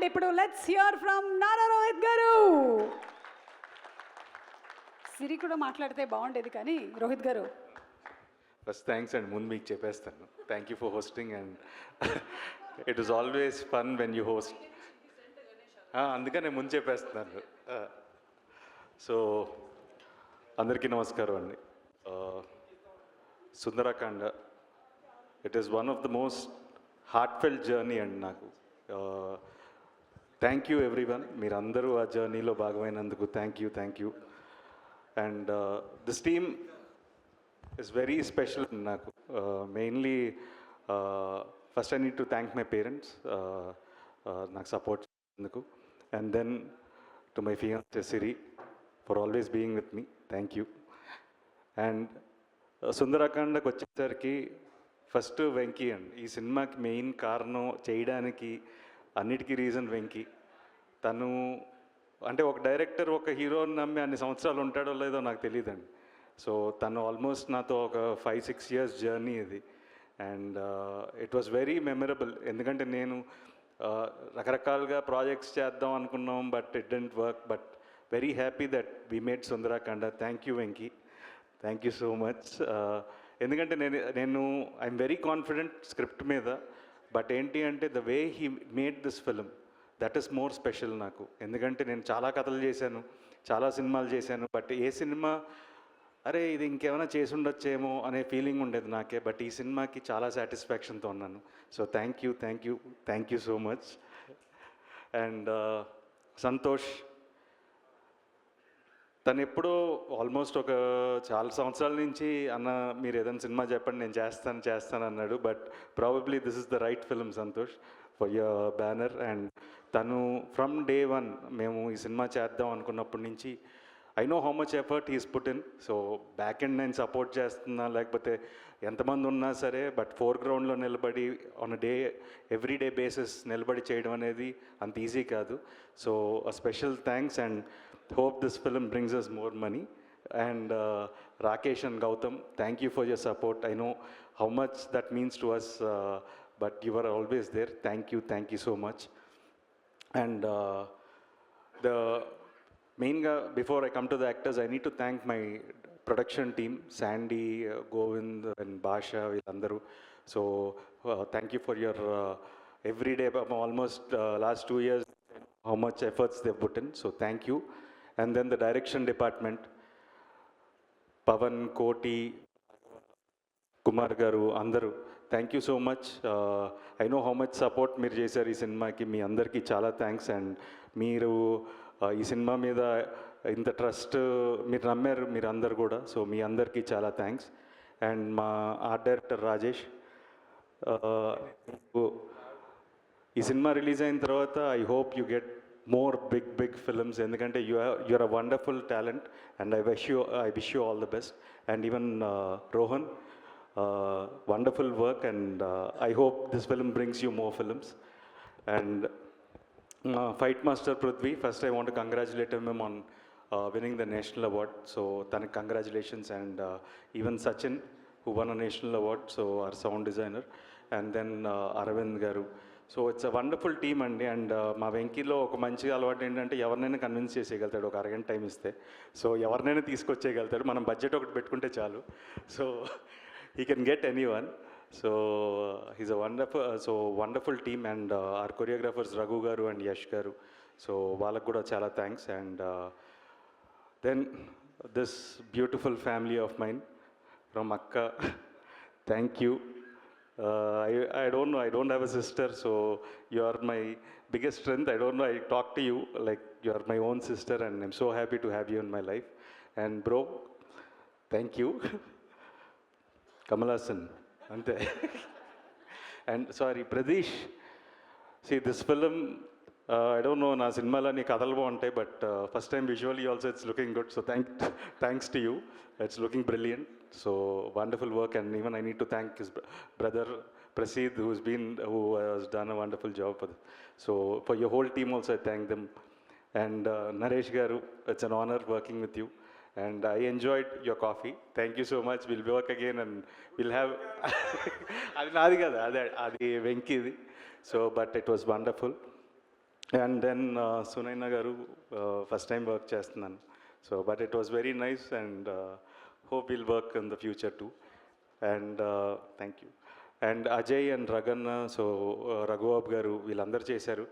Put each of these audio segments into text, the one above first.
ఇప్పుడు let's hear from Nara Rohit గారు. సిరి కూడా మాట్లాడితే బాగుండేది కానీ రోహిత్ గారు. ఫస్ట్ థ్యాంక్స్ అండి, ముందు మీకు చెప్పేస్తాను. Thank you for hosting and it is always fun when you host. అందుకనే ముందు చెప్పేస్తున్నాను. సో అందరికీ నమస్కారం అండి. Sundarakanda it is one of the most heartfelt journey అండి నాకు. థ్యాంక్ యూ ఎవ్రీవన్, మీరందరూ ఆ జర్నీలో భాగమైనందుకు thank you. And this team is very special నాకు. Mainly first I need to thank my parents నాకు సపోర్ట్ చేసినందుకు. And then to my fiance Siri for always being with me, thank you. And సుందరకాండకు వచ్చేసరికి first Venky అండి. ఈ సినిమాకి main కారణం చేయడానికి అన్నిటికీ రీజన్ వెంకీ. తను అంటే ఒక డైరెక్టర్ ఒక హీరోని నమ్మి అన్ని సంవత్సరాలు ఉంటాడో లేదో నాకు తెలియదండి. సో తను ఆల్మోస్ట్ నాతో ఒక 5-6 years జర్నీ ఇది. And it was very memorable, ఎందుకంటే నేను రకరకాలుగా ప్రాజెక్ట్స్ చేద్దాం అనుకున్నాం, but it didn't work. But very happy that we made Sundarakanda. Thank you Venky, thank you so much. ఎందుకంటే నేను ఐఎమ్ వెరీ కాన్ఫిడెంట్ స్క్రిప్ట్ మీద, బట్ ఏంటి అంటే the way he made this film that is more special నాకు. ఎందుకంటే నేను చాలా కథలు చేశాను, చాలా సినిమాలు చేశాను, బట్ ఏ సినిమా అరే ఇది ఇంకేమైనా చేసి ఉండొచ్చేమో అనే ఫీలింగ్ ఉండేది నాకే. బట్ ఈ సినిమాకి చాలా సాటిస్ఫాక్షన్తో ఉన్నాను. So thank you so much. And Santosh తను ఎప్పుడో ఆల్మోస్ట్ ఒక చాలా సంవత్సరాల నుంచి అన్న మీరు ఏదైనా సినిమా చెప్పండి నేను చేస్తాను అన్నాడు. But probably this is the right film Santosh for your banner. And తను ఫ్రమ్ డే 1 మేము ఈ సినిమా చేద్దాం అనుకున్నప్పటి నుంచి I know how much effort he's put in. So back end నేను సపోర్ట్ చేస్తున్నా, లేకపోతే ఎంతమంది ఉన్నా సరే, బట్ ఫోర్గ్రౌండ్లో నిలబడి ఆన్ ఎవ్రీ డే బేసిస్ నిలబడి చేయడం అనేది అంత ఈజీ కాదు. So special thanks and hope this film brings us more money. And Rakesh and Gautam, thank you for your support. I know how much that means to us, but you were always there. Thank you so much. And the main before I come to the actors, I need to thank my production team, Sandy, Govind and Basha villandaru. So thank you for your every day, almost last 2 years, how much efforts they've put in. So thank you. And then the direction department, Pavan, Koti, Kumar garu, andaru, thank you so much. I know how much support మీరు చేశారు ఈ సినిమాకి. మీ అందరికీ చాలా thanks. And మీరు ఈ cinema మీద ఇంత ట్రస్ట్ మీరు నమ్మారు మీరు అందరు కూడా. సో మీ అందరికీ చాలా థ్యాంక్స్. అండ్ మా ఆర్ట్ డైరెక్టర్ రాజేష్, ఈ సినిమా రిలీజ్ అయిన తర్వాత I hope you get more big films, ఎందుకంటే you're a wonderful talent and I wish you all the best. And even Rohan, wonderful work, and I hope this film brings you more films. And Fight Master Prithvi, first I want to congratulate him on winning the national award. So thanik congratulations. And even Sachin, who won a national award, so our sound designer. And then Aravind garu. So it's a wonderful team అండి. And మా వెంకీలో ఒక మంచి అలవాటు ఏంటంటే ఎవరినైనా convince చేసేయగలుగుతాడు ఒక అరగంట time ఇస్తే. సో ఎవరినైనా తీసుకొచ్చేయగలుగుతాడు, మనం బడ్జెట్ ఒకటి పెట్టుకుంటే చాలు. So he can get anyone. So he's a wonderful team. And our choreographers Raghu garu and Yash garu, so వాళ్ళకు కూడా చాలా thanks. And then this beautiful family of mine from అక్క, thank you. I don't know, I don't have a sister, so you are my biggest strength. I don't know, I talk to you like you are my own sister, and I'm so happy to have you in my life. And bro, thank you. Kamal Hassan, ante. And sorry, Pradesh, see this film, I don't know, na cinema la nee kadalu baaguntayi, but first time visually also it's looking good. So thanks to you, it's looking brilliant. So wonderful work. And even I need to thank his brother Prasid, who has done a wonderful job for this. So for your whole team also I thank them. And Naresh garu, it's an honor working with you. And I enjoyed your coffee. Thank you so much. We'll work again and we'll have అది నాది కదా, అది వెంకీది. So but it was wonderful. And then Sunaina garu first time work చేస్తున్నాను. So but it was very nice and hope will work in the future too. And thank you. And Ajay and Raganna, so Raghubabu garu వీళ్ళందరూ చేశారు.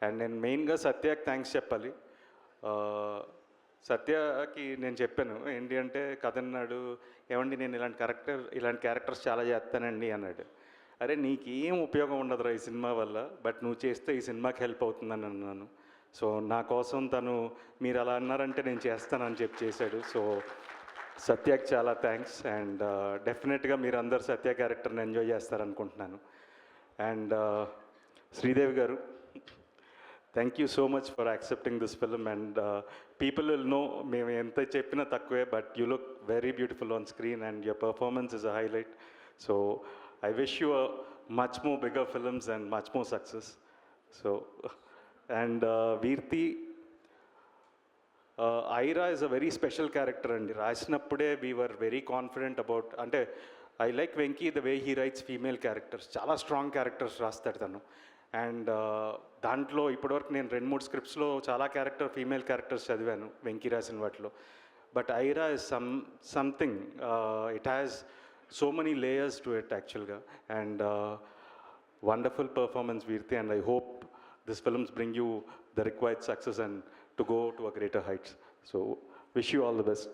And నేను మెయిన్గా సత్యకి thanks చెప్పాలి. సత్యకి నేను చెప్పాను ఏంటి అంటే కథ అన్నాడు, ఏమండి నేను ఇలాంటి క్యారెక్టర్స్ చాలా చేస్తానండి అన్నాడు. అరే నీకేం ఉపయోగం ఉండదురా ఈ సినిమా వల్ల, బట్ నువ్వు చేస్తే ఈ సినిమాకి హెల్ప్ అవుతుందని అన్నాను. సో నా కోసం తను మీరు అలా అన్నారంటే నేను చేస్తానని చెప్పి చేశాడు. సో సత్యకి చాలా థ్యాంక్స్. అండ్ డెఫినెట్గా మీరు అందరు సత్య క్యారెక్టర్ని ఎంజాయ్ చేస్తారనుకుంటున్నాను. అండ్ శ్రీదేవి గారు, thank you so much for accepting this film. And people will know మేము ఎంత చెప్పినా తక్కువే, but you look very beautiful on screen and your performance is a highlight. So I wish you a much more bigger films and much more success. So, and Veerti, Aira is a very special character and రాసినప్పుడే we were very confident about, అంటే I like Venki the way he writes female characters. చాలా strong characters రాస్తాడు తను. And దాంట్లో ఇప్పటివరకు నేను 2-3 స్క్రిప్ట్స్లో చాలా female characters చదివాను వెంకీ రాసిన వాటిలో. But Aira is something, it has so many layers to it actually, and wonderful performance Veerti, and I hope this films bring you the required success and to go to a greater heights. So wish you all the best.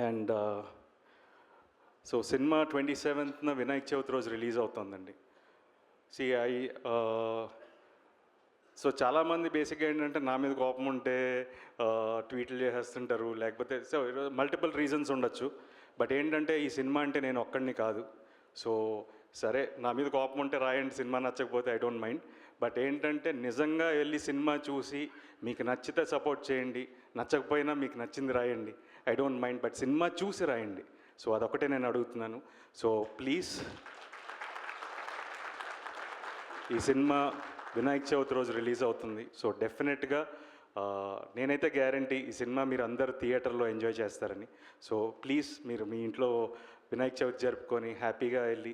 And so cinema 27th na Vinayak Chauthi roju release avutundandi. See so చాలామంది బేసిక్గా ఏంటంటే నా మీద కోపం ఉంటే ట్వీట్లు చేసేస్తుంటారు, లేకపోతే so multiple reasons ఉండొచ్చు. బట్ ఏంటంటే ఈ సినిమా అంటే నేను ఒక్కడిని కాదు. సో సరే నా మీద కోపం ఉంటే రాయండి, సినిమా నచ్చకపోతే ఐ డోంట్ మైండ్. బట్ ఏంటంటే నిజంగా వెళ్ళి సినిమా చూసి మీకు నచ్చితే సపోర్ట్ చేయండి, నచ్చకపోయినా మీకు నచ్చింది రాయండి, I don't mind. But cinema చూసి రాయండి. సో అదొకటే నేను అడుగుతున్నాను. సో ప్లీజ్, ఈ సినిమా వినాయక చవితి రోజు రిలీజ్ అవుతుంది. సో డెఫినెట్గా నేనైతే గ్యారంటీ ఈ సినిమా మీరు అందరు థియేటర్లో ఎంజాయ్ చేస్తారని. సో ప్లీజ్ మీరు మీ ఇంట్లో వినాయక చవితి జరుపుకొని హ్యాపీగా వెళ్ళి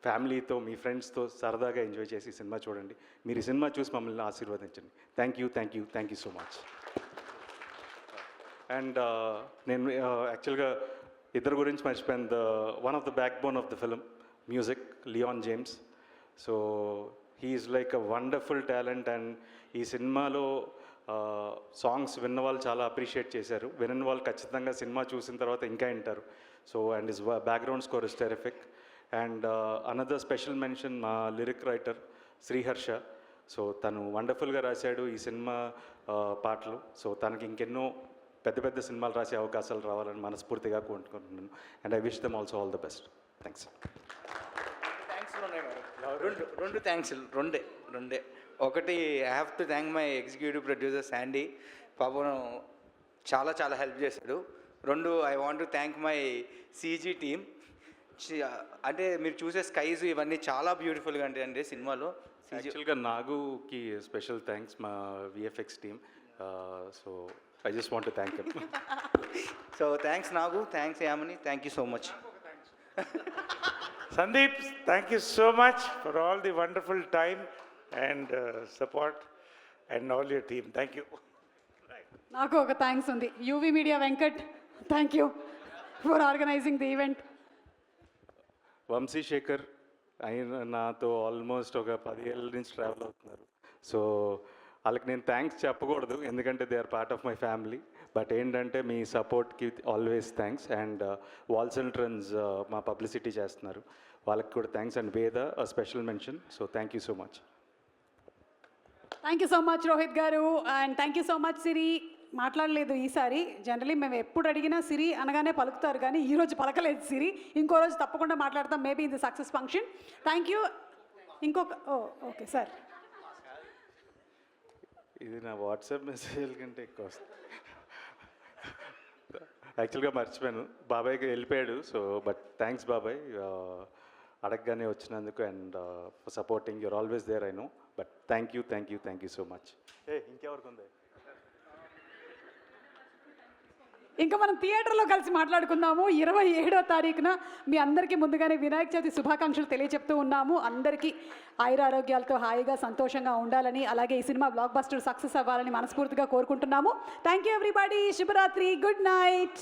ఫ్యామిలీతో మీ ఫ్రెండ్స్తో సరదాగా ఎంజాయ్ చేసి సినిమా చూడండి. మీరు ఈ సినిమా చూసి మమ్మల్ని ఆశీర్వదించండి. Thank you so much. And నేను యాక్చువల్గా ఇద్దరు గురించి మర్చిపోయాను. One of the backbone of the film music, Leon James. So he is like a wonderful talent. And ఈ సినిమాలో సాంగ్స్ విన్న వాళ్ళు చాలా అప్రిషియేట్ చేశారు. వినని వాళ్ళు ఖచ్చితంగా సినిమా చూసిన తర్వాత ఇంకా వింటారు. So and his background score is terrific. And another special mention మా లిరిక్ రైటర్ శ్రీహర్ష. సో తను వండర్ఫుల్గా రాశాడు ఈ సినిమా పాటలు. సో తనకి ఇంకెన్నో పెద్ద పెద్ద సినిమాలు రాసే అవకాశాలు రావాలని మనస్ఫూర్తిగా కోరుకుంటున్నాను. And I wish them also all the best. Thanks. రెండు థ్యాంక్స్, రెండే. ఒకటి, I have to thank my executive producer Sandy, పాపం చాలా హెల్ప్ చేశాడు. రెండు, I want to thank my CG team. అంటే మీరు చూసే స్కైస్ ఇవన్నీ చాలా బ్యూటిఫుల్గా ఉంటాయండి సినిమాలో. యాక్చువల్గా నాగుకి స్పెషల్ థ్యాంక్స్, మా VFX team. So I just want to thank you. So thanks Nagu, thanks Yamini, thank you so much. Sandeep, thank you so much for all the wonderful time and support and all your team. Thank you. నాకు ఒక thanks ఉంది. UV media Venkat, thank you for organising the event. Vamsi Shekar ఆయన నాతో almost ఒక 10 ఏళ్ళ నుంచి travel అవుతున్నారు. So వాళ్ళకి నేను థ్యాంక్స్ చెప్పకూడదు, ఎందుకంటే they are part of my family. But ఏంటంటే మీ సపోర్ట్కి always thanks. And walls and trends మా పబ్లిసిటీ చేస్తున్నారు, వాళ్ళకి కూడా thanks. And Veda special mention. So thank you so much. Thank you so much Rohit garu. And thank you so much Siri. మాట్లాడలేదు ఈసారి. Generally మేము ఎప్పుడు అడిగినా సిరి అనగానే పలుకుతారు, కానీ ఈరోజు పలకలేదు సిరి. ఇంకో రోజు తప్పకుండా మాట్లాడతాం, maybe in the success function. Thank you. ఇంకొక ఓకే సార్, ఇది నా వాట్సాప్ మెసేజ్ కంటే ఎక్కువ వస్తుంది. యాక్చువల్గా మర్చిపోయాను, బాబాయ్కి వెళ్ళిపోయాడు. సో బట్ థ్యాంక్స్ బాబాయ్, అడగగానే వచ్చినందుకు. And for supporting, you're always there, I know. But thank you so much. ఇంకెవరికి ఉంది? ఇంకా మనం థియేటర్లో కలిసి మాట్లాడుకుందాము 27వ తారీఖున. మీ అందరికీ ముందుగానే వినాయక చవితి శుభాకాంక్షలు తెలియజెప్తూ ఉన్నాము. అందరికీ ఆయురారోగ్యాలతో హాయిగా సంతోషంగా ఉండాలని, అలాగే ఈ సినిమా బ్లాక్ బస్టర్ సక్సెస్ అవ్వాలని మనస్ఫూర్తిగా కోరుకుంటున్నాము. Thank you everybody. శుభరాత్రి. Good night.